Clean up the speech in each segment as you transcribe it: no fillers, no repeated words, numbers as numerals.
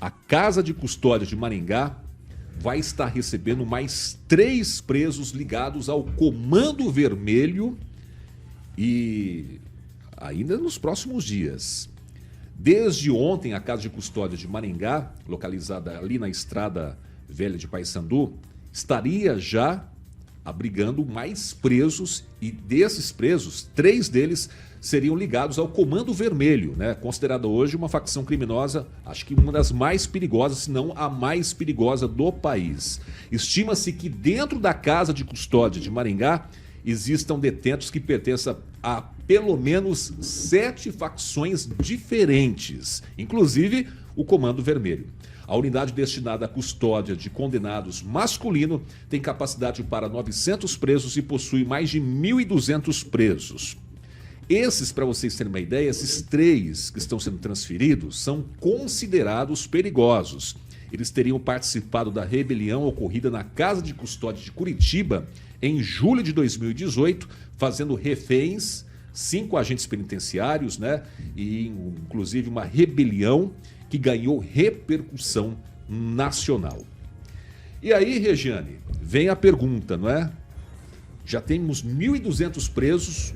a Casa de Custódia de Maringá vai estar recebendo mais 3 presos ligados ao Comando Vermelho e ainda nos próximos dias. Desde ontem, a Casa de Custódia de Maringá, localizada ali na Estrada Velha de Paissandu, estaria já abrigando mais presos, e desses presos, 3 deles seriam ligados ao Comando Vermelho, né? Considerada hoje uma facção criminosa, acho que uma das mais perigosas, se não a mais perigosa do país. Estima-se que dentro da Casa de Custódia de Maringá existam detentos que pertencem a pelo menos 7 facções diferentes, inclusive o Comando Vermelho. A unidade destinada à custódia de condenados masculino tem capacidade para 900 presos e possui mais de 1.200 presos. Esses, para vocês terem uma ideia, esses 3 que estão sendo transferidos são considerados perigosos. Eles teriam participado da rebelião ocorrida na Casa de Custódia de Curitiba em julho de 2018, fazendo reféns 5 agentes penitenciários, né? E inclusive uma rebelião que ganhou repercussão nacional. E aí, Regiane, vem a pergunta, não é? Já temos 1.200 presos,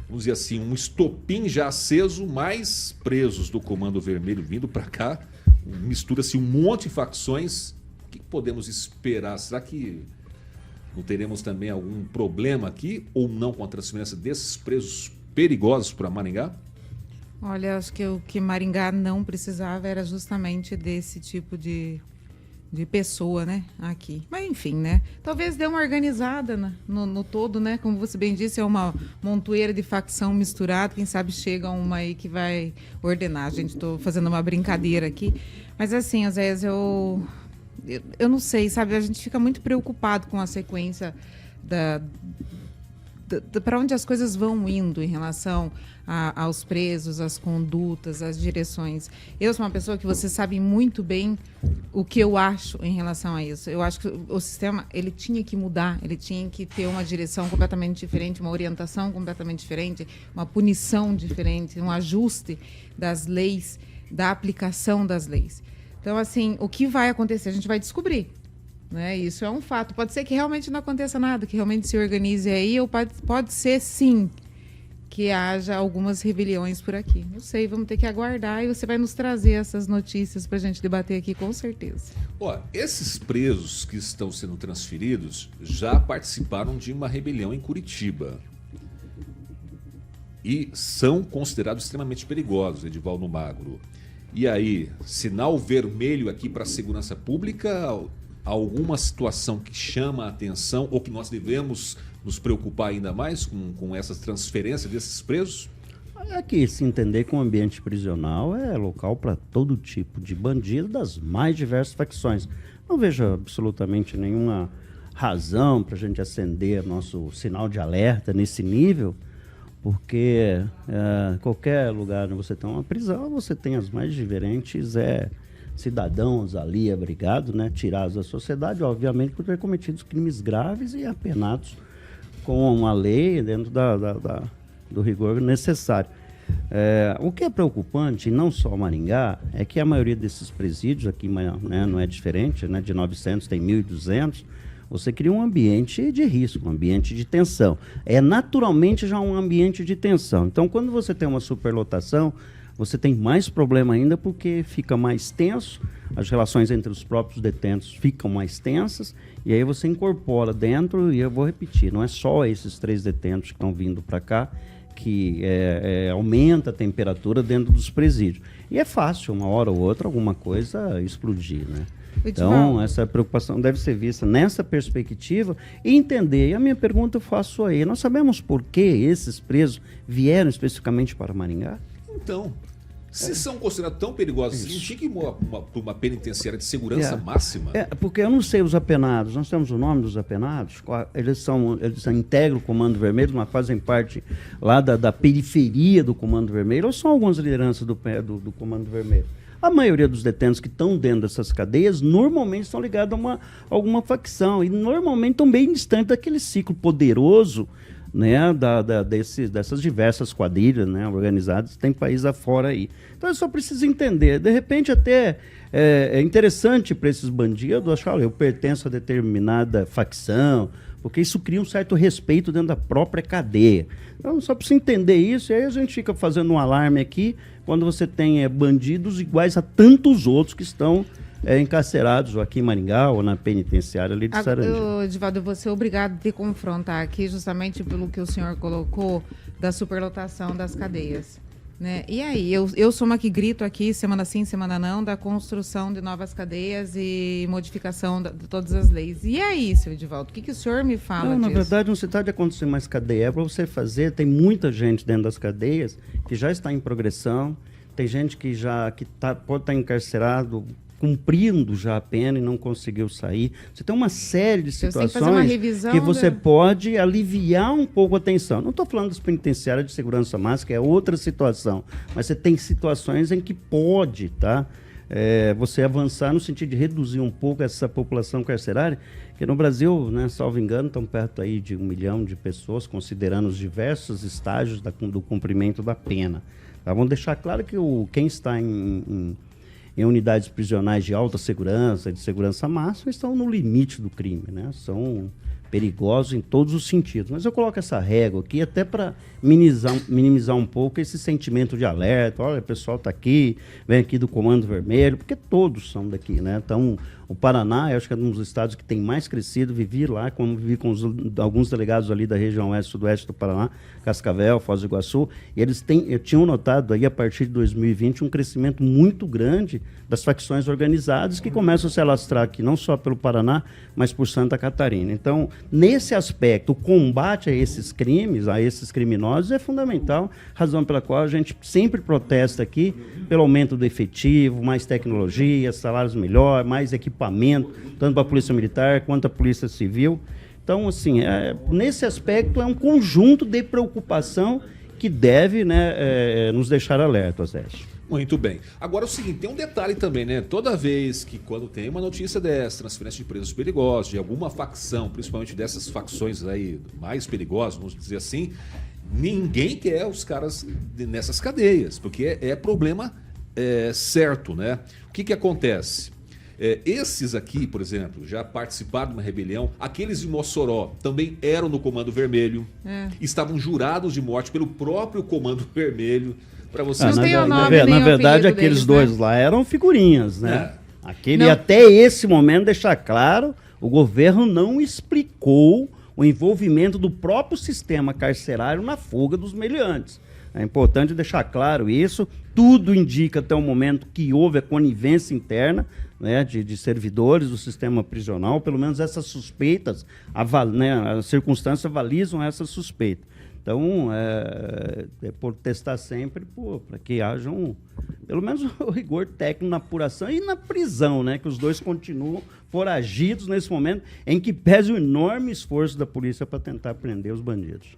vamos dizer assim, um estopim já aceso, mais presos do Comando Vermelho vindo para cá, mistura-se um monte de facções. O que podemos esperar? Será que não teremos também algum problema aqui ou não com a transferência desses presos perigosos para Maringá? Olha, acho que o que Maringá não precisava era justamente desse tipo de pessoa, né, aqui. Mas enfim, né, talvez dê uma organizada no todo, né, como você bem disse, é uma montoeira de facção misturada, quem sabe chega uma aí que vai ordenar. Gente, estou fazendo uma brincadeira aqui, mas assim, às vezes eu não sei, sabe, a gente fica muito preocupado com a sequência para onde as coisas vão indo em relação aos presos, às condutas, às direções. Eu sou uma pessoa que você sabe muito bem o que eu acho em relação a isso. Eu acho que o sistema ele tinha que mudar, ele tinha que ter uma direção completamente diferente, uma orientação completamente diferente, uma punição diferente, um ajuste das leis, da aplicação das leis. Então, assim, o que vai acontecer, a gente vai descobrir. Né? Isso é um fato. Pode ser que realmente não aconteça nada, que realmente se organize aí, ou pode ser, sim, que haja algumas rebeliões por aqui. Não sei, vamos ter que aguardar e você vai nos trazer essas notícias para a gente debater aqui, com certeza. Ó, esses presos que estão sendo transferidos já participaram de uma rebelião em Curitiba e são considerados extremamente perigosos, Edivaldo Magro. E aí, sinal vermelho aqui para a segurança pública? Alguma situação que chama a atenção ou que nós devemos nos preocupar ainda mais com essas transferências desses presos? É que se entender que o ambiente prisional é local para todo tipo de bandido das mais diversas facções. Não vejo absolutamente nenhuma razão para a gente acender nosso sinal de alerta nesse nível, porque qualquer lugar onde você tem uma prisão, você tem as mais diferentes cidadãos ali abrigados, né, tirados da sociedade, obviamente, por ter cometido crimes graves e apenados com a lei dentro do rigor necessário. O que é preocupante, não só Maringá, é que a maioria desses presídios, aqui, né, não é diferente, né, de 900 tem 1.200, você cria um ambiente de risco, um ambiente de tensão. É naturalmente já um ambiente de tensão. Então, quando você tem uma superlotação, você tem mais problema ainda porque fica mais tenso, as relações entre os próprios detentos ficam mais tensas, e aí você incorpora dentro, e eu vou repetir, não é só esses 3 detentos que estão vindo para cá que aumenta a temperatura dentro dos presídios. E é fácil, uma hora ou outra, alguma coisa explodir, né? Então, essa preocupação deve ser vista nessa perspectiva e entender. E a minha pergunta eu faço aí, nós sabemos por que esses presos vieram especificamente para Maringá? Então, se são considerados tão perigosos assim, tinha que ir para uma penitenciária de segurança máxima. Porque eu não sei os apenados, nós temos o nome dos apenados, eles integram o Comando Vermelho, mas fazem parte lá da periferia do Comando Vermelho, ou são algumas lideranças do Comando Vermelho? A maioria dos detentos que estão dentro dessas cadeias normalmente estão ligados a alguma facção e normalmente estão bem distantes daquele ciclo poderoso né, dessas diversas quadrilhas, né, organizadas, tem país afora aí. Então, eu só preciso entender. De repente, até é interessante para esses bandidos, achar, olha, eu pertenço a determinada facção, porque isso cria um certo respeito dentro da própria cadeia. Então, só precisa entender isso, e aí a gente fica fazendo um alarme aqui, quando você tem bandidos iguais a tantos outros que estão encarcerados ou aqui em Maringá ou na penitenciária ali de Sarandi. Edivaldo, eu vou ser obrigado a te confrontar aqui justamente pelo que o senhor colocou da superlotação das cadeias. Né? E aí, eu sou uma que grito aqui, semana sim, semana não, da construção de novas cadeias e modificação de todas as leis. E aí, seu Edivaldo, o que o senhor me fala disso? Na verdade, não se trata de acontecer mais cadeia, é para você fazer, tem muita gente dentro das cadeias que já está em progressão, tem gente que pode estar encarcerado, cumprindo já a pena e não conseguiu sair. Você tem uma série de situações que você pode aliviar um pouco a tensão. Não estou falando dos penitenciários de segurança máxima, que é outra situação, mas você tem situações em que pode, você avançar no sentido de reduzir um pouco essa população carcerária, que no Brasil, né, salvo engano, estão perto aí de 1 milhão de pessoas, considerando os diversos estágios do cumprimento da pena. Vamos deixar claro que quem está em unidades prisionais de alta segurança, de segurança máxima, estão no limite do crime, né? São perigosos em todos os sentidos. Mas eu coloco essa régua aqui até para minimizar um pouco esse sentimento de alerta. Olha, o pessoal está aqui, vem aqui do Comando Vermelho, porque todos são daqui, né? Então, o Paraná, eu acho que é um dos estados que tem mais crescido. Vivi lá, como vivi com alguns delegados ali da região oeste e sudoeste do Paraná, Cascavel, Foz do Iguaçu, e eles tinham notado aí, a partir de 2020, um crescimento muito grande das facções organizadas que começam a se alastrar aqui, não só pelo Paraná, mas por Santa Catarina. Então, nesse aspecto, o combate a esses crimes, a esses criminosos, é fundamental, razão pela qual a gente sempre protesta aqui pelo aumento do efetivo, mais tecnologia, salários melhores, mais equipamento, tanto para a Polícia Militar quanto a Polícia Civil. Então, assim, nesse aspecto é um conjunto de preocupação que deve, né, nos deixar alertas, Zé. Muito bem. Agora é o seguinte, tem um detalhe também, né? Toda vez que quando tem uma notícia dessa, transferência de presos perigosos, de alguma facção, principalmente dessas facções aí mais perigosas, vamos dizer assim, ninguém quer os caras nessas cadeias, porque é problema certo, né? O que acontece? Esses aqui, por exemplo, já participaram de uma rebelião, aqueles de Mossoró também eram no Comando Vermelho, estavam jurados de morte pelo próprio Comando Vermelho, para vocês. Na verdade, aqueles dois lá eram figurinhas, né? Não. Até esse momento, deixar claro, o governo não explicou o envolvimento do próprio sistema carcerário na fuga dos meliantes. É importante deixar claro isso. Tudo indica até o momento que houve a conivência interna, né, de servidores do sistema prisional. Pelo menos essas suspeitas, as circunstâncias avalizam essa suspeita. Então, por testar sempre para que haja pelo menos o rigor técnico na apuração e na prisão, né, que os dois continuam foragidos nesse momento em que pese o enorme esforço da polícia para tentar prender os bandidos.